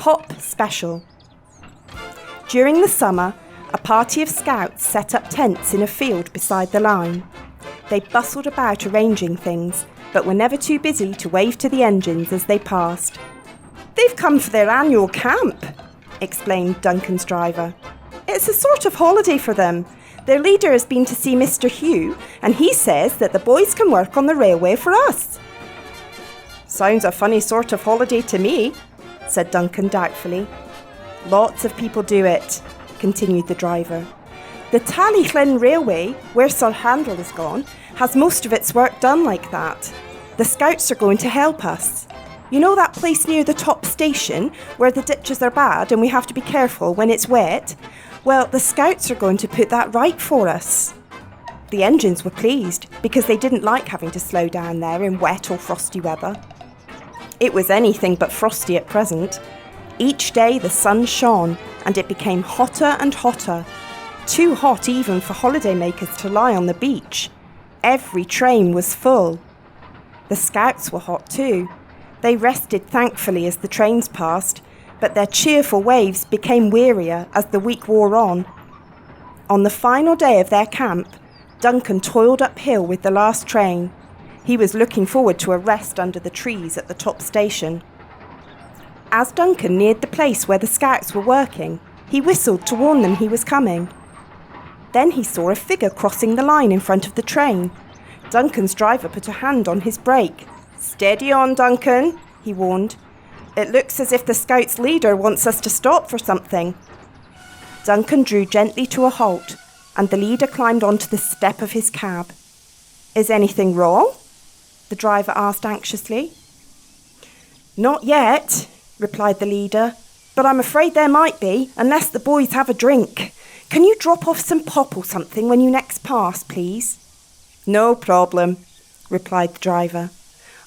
Pop Special. During the summer, a party of scouts set up tents in a field beside the line. They bustled about arranging things, but were never too busy to wave to the engines as they passed. "They've come for their annual camp," explained Duncan's driver. "It's a sort of holiday for them. Their leader has been to see Mr. Hugh, and he says that the boys can work on the railway for us." "Sounds a funny sort of holiday to me," said Duncan doubtfully. "Lots of people do it," continued the driver. "The Tallyclyn Railway, where Sir Handel has gone, has most of its work done like that. The scouts are going to help us. You know that place near the top station where the ditches are bad and we have to be careful when it's wet? Well, the scouts are going to put that right for us." The engines were pleased because they didn't like having to slow down there in wet or frosty weather. It was anything but frosty at present. Each day the sun shone and it became hotter and hotter. Too hot even for holidaymakers to lie on the beach. Every train was full. The scouts were hot too. They rested thankfully as the trains passed, but their cheerful waves became wearier as the week wore on. On the final day of their camp, Duncan toiled uphill with the last train. He was looking forward to a rest under the trees at the top station. As Duncan neared the place where the scouts were working, he whistled to warn them he was coming. Then he saw a figure crossing the line in front of the train. Duncan's driver put a hand on his brake. "Steady on, Duncan," he warned. "It looks as if the scouts' leader wants us to stop for something." Duncan drew gently to a halt, and the leader climbed onto the step of his cab. "Is anything wrong?" the driver asked anxiously. "Not yet," replied the leader, "but I'm afraid there might be, unless the boys have a drink. Can you drop off some pop or something when you next pass, please?" "No problem," replied the driver.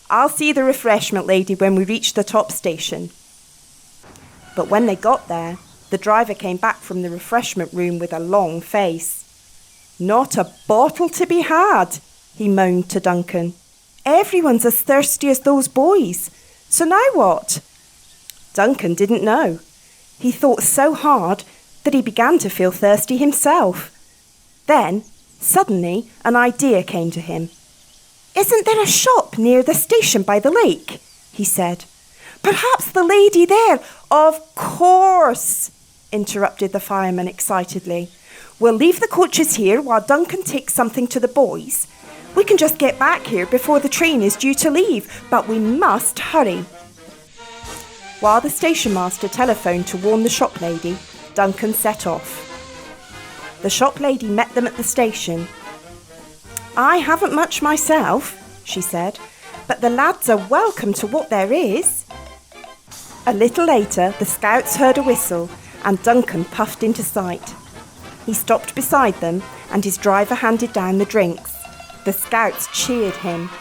"I'll see the Refreshment Lady when we reach the top station." But when they got there, the driver came back from the refreshment room with a long face. "Not a bottle to be had," he moaned to Duncan. "Everyone's as thirsty as those boys. So now what?" Duncan didn't know. He thought so hard that he began to feel thirsty himself. Then, suddenly, an idea came to him. "Isn't there a shop near the station by the lake?" he said. "Perhaps the lady there—" "Of course," interrupted the fireman excitedly. "We'll leave the coaches here while Duncan takes something to the boys. We can just get back here before the train is due to leave, but we must hurry." While the station master telephoned to warn the shop lady, Duncan set off. The shop lady met them at the station. "I haven't much myself," she said, "but the lads are welcome to what there is." A little later, the scouts heard a whistle and Duncan puffed into sight. He stopped beside them and his driver handed down the drinks. The scouts cheered him.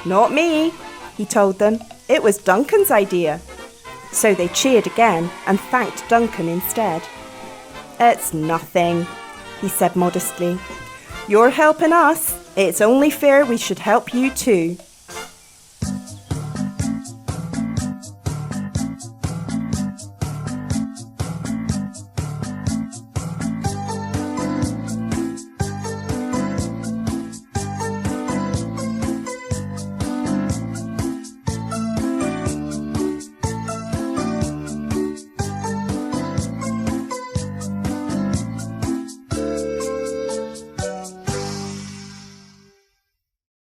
"Not me," he told them. "It was Duncan's idea." So they cheered again and thanked Duncan instead. "It's nothing," he said modestly. "You're helping us. It's only fair we should help you too."